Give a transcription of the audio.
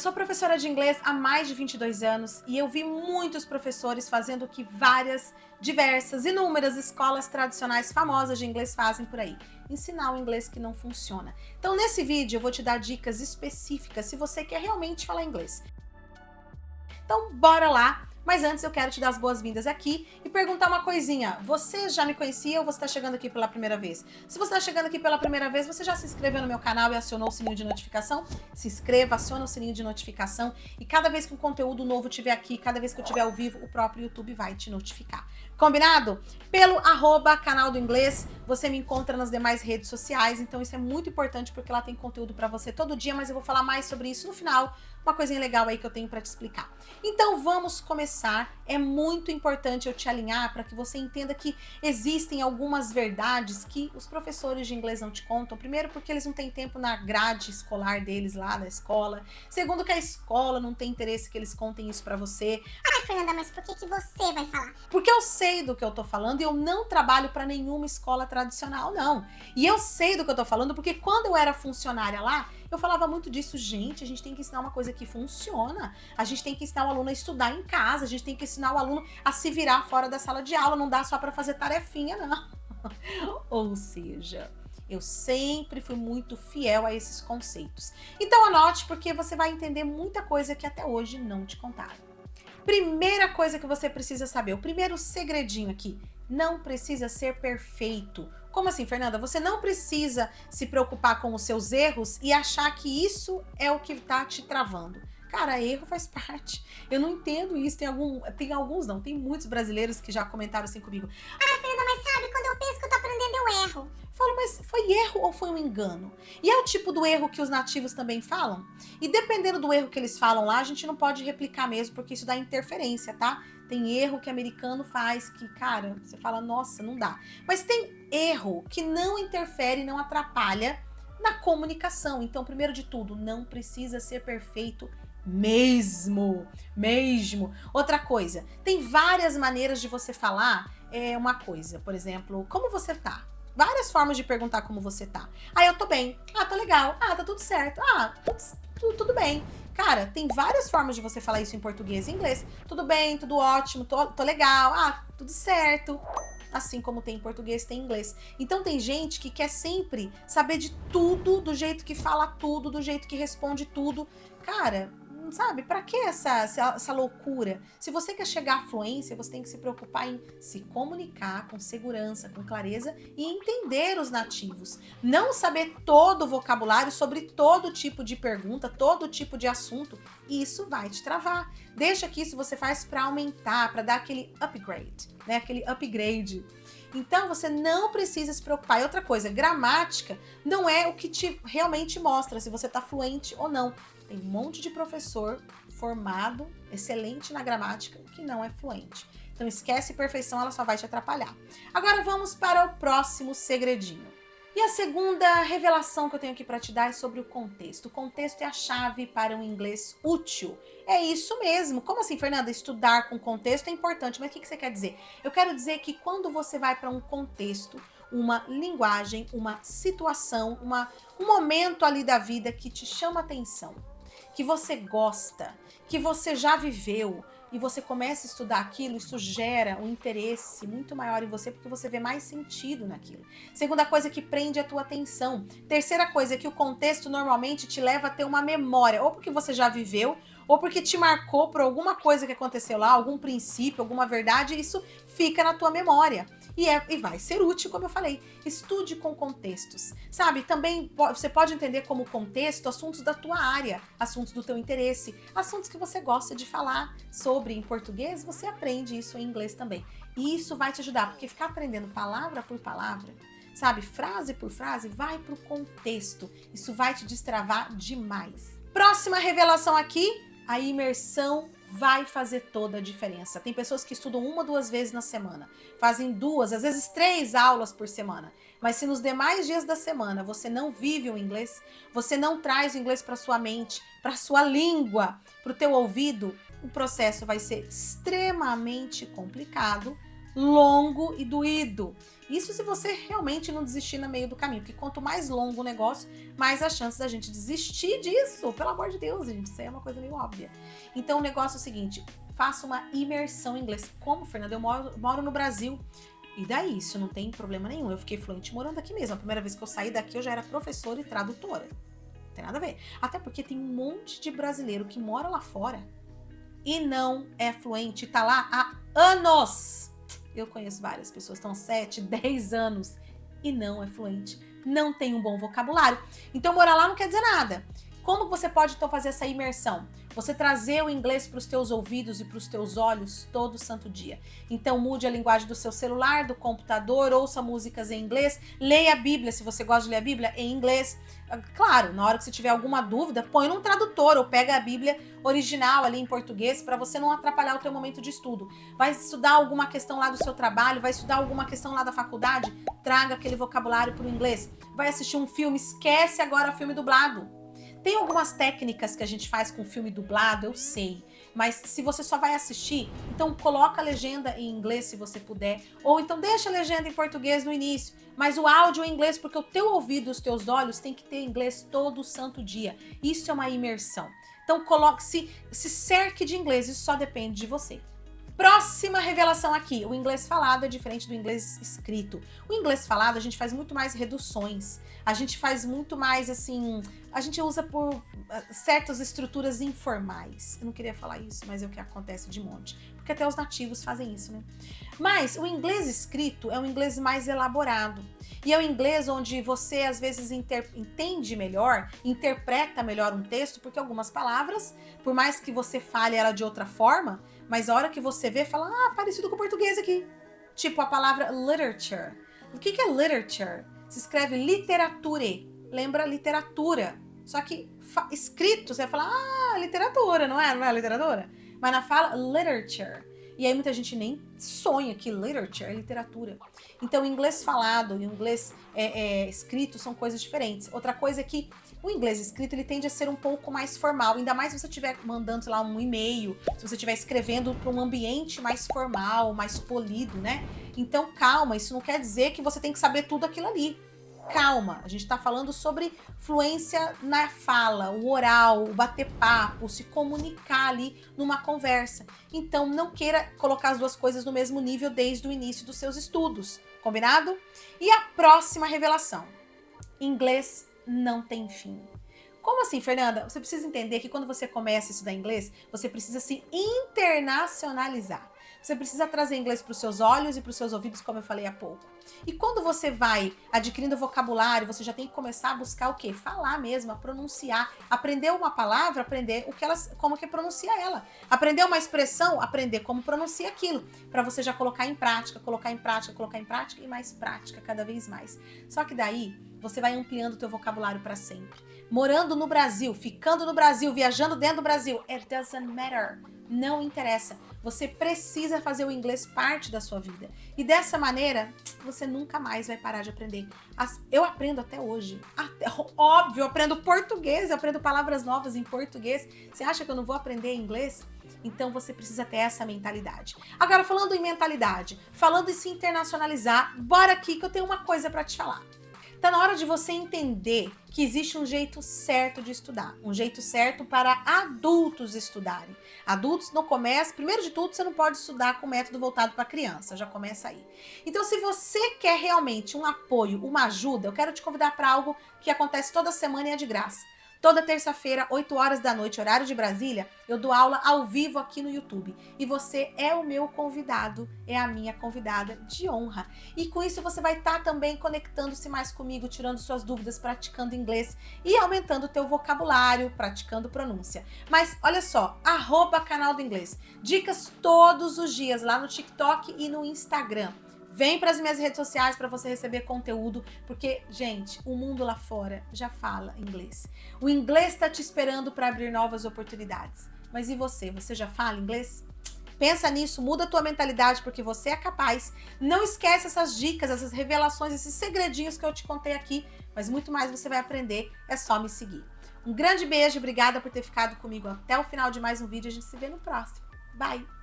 Sou professora de inglês há mais de 22 anos e eu vi muitos professores fazendo o que várias, diversas, inúmeras escolas tradicionais famosas de inglês fazem por aí. Ensinar o inglês que não funciona. Então nesse vídeo eu vou te dar dicas específicas se você quer realmente falar inglês. Então bora lá! Mas antes eu quero te dar as boas-vindas aqui e perguntar uma coisinha. Você já me conhecia ou você está chegando aqui pela primeira vez? Se você está chegando aqui pela primeira vez, você já se inscreveu no meu canal e acionou o sininho de notificação? Se inscreva, aciona o sininho de notificação e cada vez que um conteúdo novo estiver aqui, cada vez que eu estiver ao vivo, o próprio YouTube vai te notificar. Combinado? Pelo @canal do inglês, você me encontra nas demais redes sociais, então isso é muito importante porque lá tem conteúdo para você todo dia, mas eu vou falar mais sobre isso no final, uma coisinha legal aí que eu tenho para te explicar. Então vamos começar. É muito importante eu te alinhar para que você entenda que existem algumas verdades que os professores de inglês não te contam. Primeiro, porque eles não têm tempo na grade escolar deles lá na escola. Segundo, que a escola não tem interesse que eles contem isso para você. Ai, Fernanda, mas por que você vai falar? Porque eu sei do que eu tô falando e eu não trabalho para nenhuma escola tradicional, não. E eu sei do que eu tô falando porque quando eu era funcionária lá, eu falava muito disso. Gente, a gente tem que ensinar uma coisa que funciona. A gente tem que ensinar o aluno a estudar em casa. A gente tem que ensinar o aluno a se virar fora da sala de aula. Não dá só para fazer tarefinha, não. Ou seja, eu sempre fui muito fiel a esses conceitos. Então anote, porque você vai entender muita coisa que até hoje não te contaram. Primeira coisa que você precisa saber, o primeiro segredinho aqui, não precisa ser perfeito. Como assim, Fernanda? Você não precisa se preocupar com os seus erros e achar que isso é o que tá te travando. Cara, erro faz parte. Eu não entendo isso. Tem muitos brasileiros que já comentaram assim comigo. Ai, Fernanda, mas sabe, quando eu penso que eu tô aprendendo, eu erro. Falo, mas foi erro ou foi um engano? E é o tipo do erro que os nativos também falam? E dependendo do erro que eles falam lá, a gente não pode replicar mesmo, porque isso dá interferência, tá? Tem erro que americano faz que, cara, você fala, nossa, não dá. Mas tem erro que não interfere, não atrapalha na comunicação. Então, primeiro de tudo, não precisa ser perfeito mesmo. Outra coisa, tem várias maneiras de você falar uma coisa. Por exemplo, como você tá? Várias formas de perguntar como você tá. Ah, eu tô bem. Ah, tô legal. Ah, tá tudo certo. Ah, tudo bem. Cara, tem várias formas de você falar isso em português e inglês. Tudo bem, tudo ótimo, tô legal. Ah, tudo certo. Assim como tem em português, tem em inglês. Então tem gente que quer sempre saber de tudo, do jeito que fala tudo, do jeito que responde tudo. Cara, sabe, pra que essa loucura? Se você quer chegar à fluência, você tem que se preocupar em se comunicar com segurança, com clareza e entender os nativos. Não saber todo o vocabulário sobre todo tipo de pergunta, todo tipo de assunto, isso vai te travar. Deixa que isso você faz para aumentar, para dar aquele upgrade, né? Aquele upgrade. Então você não precisa se preocupar. E outra coisa, gramática não é o que te realmente mostra se você está fluente ou não. Tem um monte de professor formado, excelente na gramática, que não é fluente. Então esquece perfeição, ela só vai te atrapalhar. Agora vamos para o próximo segredinho. E a segunda revelação que eu tenho aqui para te dar é sobre o contexto. O contexto é a chave para um inglês útil. É isso mesmo. Como assim, Fernanda? Estudar com contexto é importante, mas o que você quer dizer? Eu quero dizer que quando você vai para um contexto, uma linguagem, uma situação, um momento ali da vida que te chama atenção, que você gosta, que você já viveu, e você começa a estudar aquilo, isso gera um interesse muito maior em você, porque você vê mais sentido naquilo. Segunda coisa que prende a tua atenção. Terceira coisa é que o contexto normalmente te leva a ter uma memória, ou porque você já viveu, ou porque te marcou por alguma coisa que aconteceu lá, algum princípio, alguma verdade, e isso fica na tua memória. E vai ser útil, como eu falei. Estude com contextos, sabe? Também você pode entender como contexto assuntos da tua área, assuntos do teu interesse, assuntos que você gosta de falar sobre em português, você aprende isso em inglês também. E isso vai te ajudar, porque ficar aprendendo palavra por palavra, sabe? Frase por frase, vai pro contexto. Isso vai te destravar demais. Próxima revelação aqui, a imersão vai fazer toda a diferença. Tem pessoas que estudam 1 ou 2 vezes na semana, fazem 2, às vezes 3 aulas por semana. Mas se nos demais dias da semana você não vive o inglês, você não traz o inglês para sua mente, para sua língua, para o teu ouvido, o processo vai ser extremamente complicado, longo e doído. Isso se você realmente não desistir no meio do caminho, porque quanto mais longo o negócio, mais a chance da gente desistir disso. Pelo amor de Deus, gente, isso aí é uma coisa meio óbvia. Então o negócio é o seguinte, faça uma imersão em inglês. Como, Fernanda? Eu moro no Brasil. E daí, isso não tem problema nenhum. Eu fiquei fluente morando aqui mesmo. A primeira vez que eu saí daqui, eu já era professora e tradutora. Não tem nada a ver. Até porque tem um monte de brasileiro que mora lá fora e não é fluente, tá lá há anos. Eu conheço várias pessoas, estão 7, 10 anos e não é fluente, não tem um bom vocabulário. Então morar lá não quer dizer nada. Como você pode então fazer essa imersão? Você trazer o inglês para os teus ouvidos e para os teus olhos todo santo dia. Então mude a linguagem do seu celular, do computador, ouça músicas em inglês, leia a Bíblia, se você gosta de ler a Bíblia, em inglês. Claro, na hora que você tiver alguma dúvida, põe num tradutor ou pega a Bíblia original ali em português para você não atrapalhar o teu momento de estudo. Vai estudar alguma questão lá do seu trabalho, vai estudar alguma questão lá da faculdade, traga aquele vocabulário para o inglês. Vai assistir um filme, esquece agora o filme dublado. Tem algumas técnicas que a gente faz com filme dublado, eu sei. Mas se você só vai assistir, então coloca a legenda em inglês se você puder. Ou então deixa a legenda em português no início. Mas o áudio em inglês, porque o teu ouvido e os teus olhos tem que ter inglês todo santo dia. Isso é uma imersão. Então se cerque de inglês, isso só depende de você. Próxima revelação aqui, o inglês falado é diferente do inglês escrito. O inglês falado a gente faz muito mais reduções, a gente faz muito mais assim, a gente usa por certas estruturas informais. Eu não queria falar isso, mas é o que acontece de monte, porque até os nativos fazem isso, né? Mas o inglês escrito é um inglês mais elaborado. E é o inglês onde você às vezes entende melhor, interpreta melhor um texto, porque algumas palavras, por mais que você fale ela de outra forma, mas a hora que você vê, fala, parecido com o português aqui. Tipo a palavra literature. O que é literature? Se escreve literature. Lembra literatura. Só que escrito, você vai falar, literatura, não é? Não é literatura? Mas na fala, literature. E aí muita gente nem sonha que literature é literatura. Então o inglês falado e o inglês escrito são coisas diferentes. Outra coisa é que o inglês escrito ele tende a ser um pouco mais formal, ainda mais se você estiver mandando, sei lá, um e-mail, se você estiver escrevendo para um ambiente mais formal, mais polido, né? Então calma, isso não quer dizer que você tem que saber tudo aquilo ali. Calma, a gente está falando sobre fluência na fala, o oral, o bater papo, se comunicar ali numa conversa. Então não queira colocar as duas coisas no mesmo nível desde o início dos seus estudos, combinado? E a próxima revelação, inglês não tem fim. Como assim, Fernanda? Você precisa entender que quando você começa a estudar inglês, você precisa se internacionalizar. Você precisa trazer inglês para os seus olhos e para os seus ouvidos, como eu falei há pouco. E quando você vai adquirindo vocabulário, você já tem que começar a buscar o quê? Falar mesmo, a pronunciar. Aprender uma palavra, aprender como que pronuncia ela. Aprender uma expressão, aprender como pronuncia aquilo. Para você já colocar em prática, colocar em prática, colocar em prática e mais prática cada vez mais. Só que daí você vai ampliando o teu vocabulário para sempre. Morando no Brasil, ficando no Brasil, viajando dentro do Brasil, it doesn't matter. Não interessa. Você precisa fazer o inglês parte da sua vida. E dessa maneira, você nunca mais vai parar de aprender. Eu aprendo até hoje. Óbvio, eu aprendo português, eu aprendo palavras novas em português. Você acha que eu não vou aprender inglês? Então você precisa ter essa mentalidade. Agora, falando em mentalidade, falando em se internacionalizar, bora aqui que eu tenho uma coisa para te falar. Tá na hora de você entender que existe um jeito certo de estudar, um jeito certo para adultos estudarem. Adultos no começo, primeiro de tudo, você não pode estudar com método voltado para criança, já começa aí. Então, se você quer realmente um apoio, uma ajuda, eu quero te convidar para algo que acontece toda semana e é de graça. Toda terça-feira, 8 horas da noite, horário de Brasília, eu dou aula ao vivo aqui no YouTube. E você é o meu convidado, é a minha convidada de honra. E com isso você vai estar também conectando-se mais comigo, tirando suas dúvidas, praticando inglês e aumentando o teu vocabulário, praticando pronúncia. Mas olha só, @canal do inglês. Dicas todos os dias lá no TikTok e no Instagram. Vem para as minhas redes sociais para você receber conteúdo, porque, gente, o mundo lá fora já fala inglês. O inglês está te esperando para abrir novas oportunidades. Mas e você? Você já fala inglês? Pensa nisso, muda a tua mentalidade, porque você é capaz. Não esquece essas dicas, essas revelações, esses segredinhos que eu te contei aqui, mas muito mais você vai aprender, é só me seguir. Um grande beijo, obrigada por ter ficado comigo até o final de mais um vídeo, a gente se vê no próximo. Bye!